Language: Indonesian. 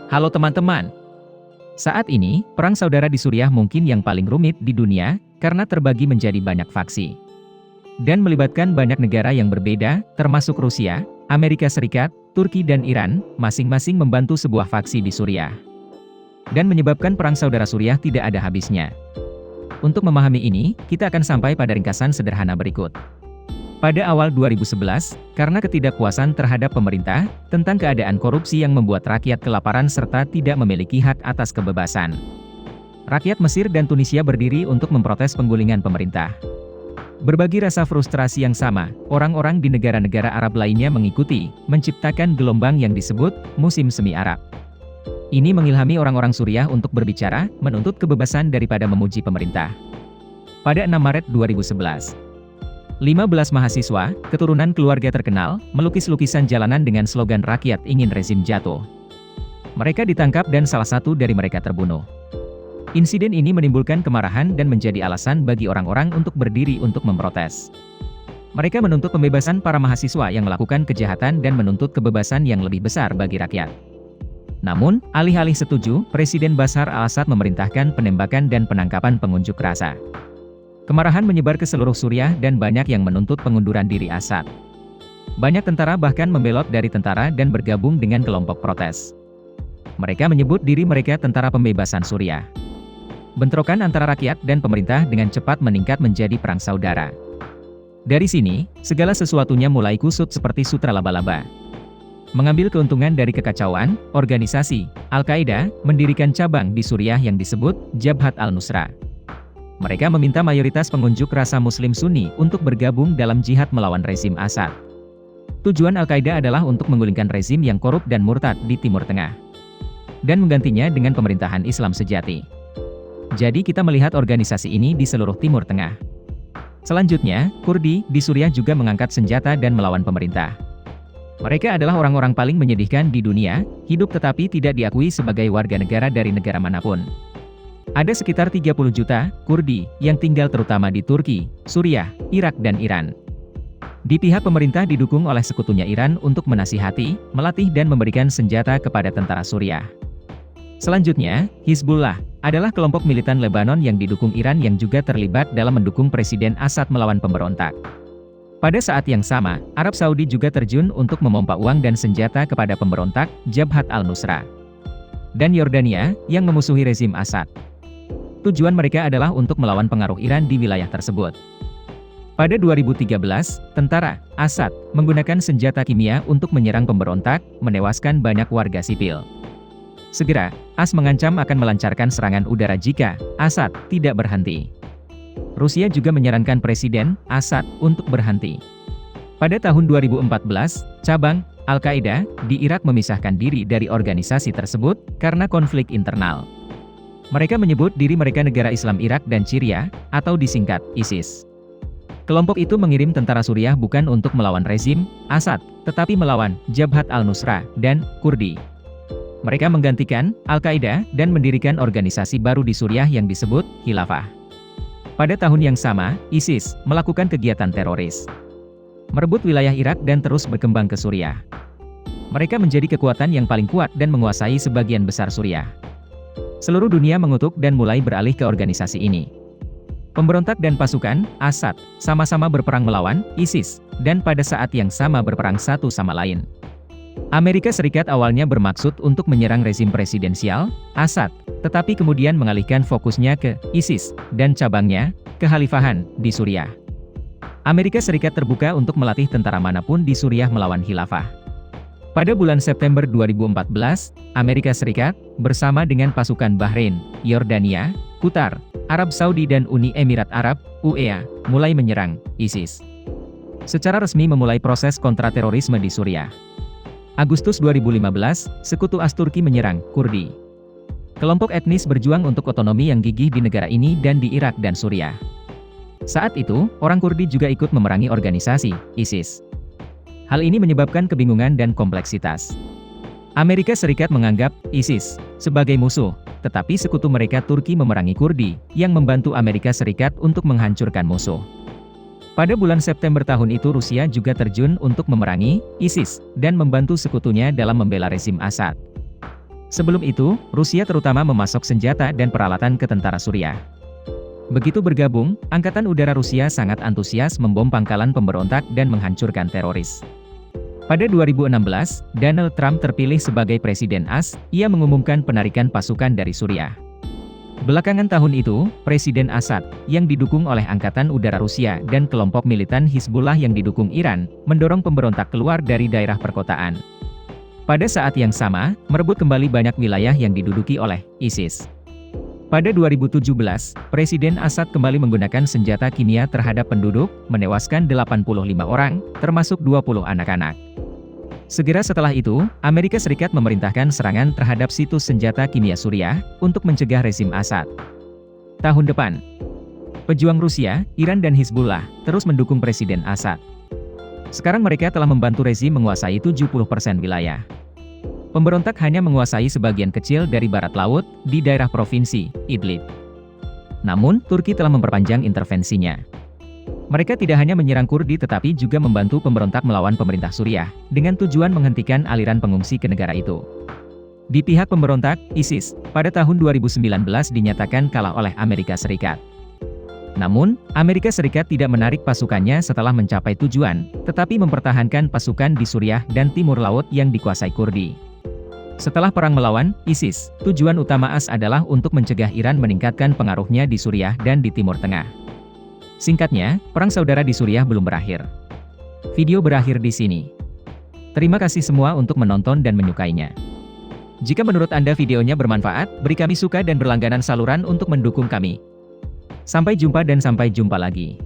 Halo teman-teman. Saat ini, perang saudara di Suriah mungkin yang paling rumit di dunia, karena terbagi menjadi banyak faksi. Dan melibatkan banyak negara yang berbeda, termasuk Rusia, Amerika Serikat, Turki dan Iran, masing-masing membantu sebuah faksi di Suriah. Dan menyebabkan perang saudara Suriah tidak ada habisnya. Untuk memahami ini, kita akan sampai pada ringkasan sederhana berikut. Pada awal 2011, karena ketidakpuasan terhadap pemerintah, tentang keadaan korupsi yang membuat rakyat kelaparan serta tidak memiliki hak atas kebebasan. Rakyat Mesir dan Tunisia berdiri untuk memprotes penggulingan pemerintah. Berbagi rasa frustrasi yang sama, orang-orang di negara-negara Arab lainnya mengikuti, menciptakan gelombang yang disebut musim semi Arab. Ini mengilhami orang-orang Suriah untuk berbicara, menuntut kebebasan daripada memuji pemerintah. Pada 6 Maret 2011, 15 mahasiswa, keturunan keluarga terkenal, melukis lukisan jalanan dengan slogan rakyat ingin rezim jatuh. Mereka ditangkap dan salah satu dari mereka terbunuh. Insiden ini menimbulkan kemarahan dan menjadi alasan bagi orang-orang untuk berdiri untuk memprotes. Mereka menuntut pembebasan para mahasiswa yang melakukan kejahatan dan menuntut kebebasan yang lebih besar bagi rakyat. Namun, alih-alih setuju, Presiden Bashar al-Assad memerintahkan penembakan dan penangkapan pengunjuk rasa. Kemarahan menyebar ke seluruh Suriah dan banyak yang menuntut pengunduran diri Assad. Banyak tentara bahkan membelot dari tentara dan bergabung dengan kelompok protes. Mereka menyebut diri mereka tentara pembebasan Suriah. Bentrokan antara rakyat dan pemerintah dengan cepat meningkat menjadi perang saudara. Dari sini, segala sesuatunya mulai kusut seperti sutra laba-laba. Mengambil keuntungan dari kekacauan, organisasi Al-Qaeda mendirikan cabang di Suriah yang disebut Jabhat al-Nusra. Mereka meminta mayoritas pengunjuk rasa Muslim Sunni untuk bergabung dalam jihad melawan rezim Assad. Tujuan Al-Qaeda adalah untuk menggulingkan rezim yang korup dan murtad di Timur Tengah. Dan menggantinya dengan pemerintahan Islam sejati. Jadi kita melihat organisasi ini di seluruh Timur Tengah. Selanjutnya, Kurdi di Suriah juga mengangkat senjata dan melawan pemerintah. Mereka adalah orang-orang paling menyedihkan di dunia, hidup tetapi tidak diakui sebagai warga negara dari negara manapun. Ada sekitar 30 juta Kurdi yang tinggal terutama di Turki, Suriah, Irak dan Iran. Di pihak pemerintah didukung oleh sekutunya Iran untuk menasihati, melatih dan memberikan senjata kepada tentara Suriah. Selanjutnya, Hizbullah adalah kelompok militan Lebanon yang didukung Iran yang juga terlibat dalam mendukung Presiden Assad melawan pemberontak. Pada saat yang sama, Arab Saudi juga terjun untuk memompa uang dan senjata kepada pemberontak Jabhat al-Nusra. Dan Yordania, yang memusuhi rezim Assad. Tujuan mereka adalah untuk melawan pengaruh Iran di wilayah tersebut. Pada 2013, tentara Assad menggunakan senjata kimia untuk menyerang pemberontak, menewaskan banyak warga sipil. Segera, AS mengancam akan melancarkan serangan udara jika Assad tidak berhenti. Rusia juga menyarankan Presiden Assad untuk berhenti. Pada tahun 2014, cabang Al-Qaeda di Irak memisahkan diri dari organisasi tersebut karena konflik internal. Mereka menyebut diri mereka negara Islam Irak dan Syria, atau disingkat ISIS. Kelompok itu mengirim tentara Suriah bukan untuk melawan rezim Assad, tetapi melawan Jabhat al-Nusra dan Kurdi. Mereka menggantikan Al-Qaeda dan mendirikan organisasi baru di Suriah yang disebut Khilafah. Pada tahun yang sama, ISIS melakukan kegiatan teroris, merebut wilayah Irak dan terus berkembang ke Suriah. Mereka menjadi kekuatan yang paling kuat dan menguasai sebagian besar Suriah. Seluruh dunia mengutuk dan mulai beralih ke organisasi ini. Pemberontak dan pasukan Assad sama-sama berperang melawan ISIS, dan pada saat yang sama berperang satu sama lain. Amerika Serikat awalnya bermaksud untuk menyerang rezim presidensial Assad, tetapi kemudian mengalihkan fokusnya ke ISIS dan cabangnya, kekhalifahan di Suriah. Amerika Serikat terbuka untuk melatih tentara manapun di Suriah melawan khilafah. Pada bulan September 2014, Amerika Serikat, bersama dengan pasukan Bahrain, Yordania, Qatar, Arab Saudi dan Uni Emirat Arab, UEA, mulai menyerang ISIS. Secara resmi memulai proses kontraterorisme di Suriah. Agustus 2015, sekutu AS Turki menyerang Kurdi. Kelompok etnis berjuang untuk otonomi yang gigih di negara ini dan di Irak dan Suriah. Saat itu, orang Kurdi juga ikut memerangi organisasi ISIS. Hal ini menyebabkan kebingungan dan kompleksitas. Amerika Serikat menganggap ISIS sebagai musuh, tetapi sekutu mereka Turki memerangi Kurdi, yang membantu Amerika Serikat untuk menghancurkan musuh. Pada bulan September tahun itu Rusia juga terjun untuk memerangi ISIS dan membantu sekutunya dalam membela rezim Assad. Sebelum itu, Rusia terutama memasok senjata dan peralatan ke tentara Suriah. Begitu bergabung, Angkatan Udara Rusia sangat antusias membom pangkalan pemberontak dan menghancurkan teroris. Pada 2016, Donald Trump terpilih sebagai Presiden AS, ia mengumumkan penarikan pasukan dari Suriah. Belakangan tahun itu, Presiden Assad, yang didukung oleh Angkatan Udara Rusia dan kelompok militan Hizbullah yang didukung Iran, mendorong pemberontak keluar dari daerah perkotaan. Pada saat yang sama, merebut kembali banyak wilayah yang diduduki oleh ISIS. Pada 2017, Presiden Assad kembali menggunakan senjata kimia terhadap penduduk, menewaskan 85 orang, termasuk 20 anak-anak. Segera setelah itu, Amerika Serikat memerintahkan serangan terhadap situs senjata kimia Suriah, untuk mencegah rezim Assad. Tahun depan, pejuang Rusia, Iran dan Hizbullah, terus mendukung Presiden Assad. Sekarang mereka telah membantu rezim menguasai 70% wilayah. Pemberontak hanya menguasai sebagian kecil dari barat laut, di daerah provinsi Idlib. Namun, Turki telah memperpanjang intervensinya. Mereka tidak hanya menyerang Kurdi tetapi juga membantu pemberontak melawan pemerintah Suriah, dengan tujuan menghentikan aliran pengungsi ke negara itu. Di pihak pemberontak, ISIS, pada tahun 2019 dinyatakan kalah oleh Amerika Serikat. Namun, Amerika Serikat tidak menarik pasukannya setelah mencapai tujuan, tetapi mempertahankan pasukan di Suriah dan Timur Laut yang dikuasai Kurdi. Setelah perang melawan ISIS, tujuan utama AS adalah untuk mencegah Iran meningkatkan pengaruhnya di Suriah dan di Timur Tengah. Singkatnya, perang saudara di Suriah belum berakhir. Video berakhir di sini. Terima kasih semua untuk menonton dan menyukainya. Jika menurut Anda videonya bermanfaat, beri kami suka dan berlangganan saluran untuk mendukung kami. Sampai jumpa dan sampai jumpa lagi.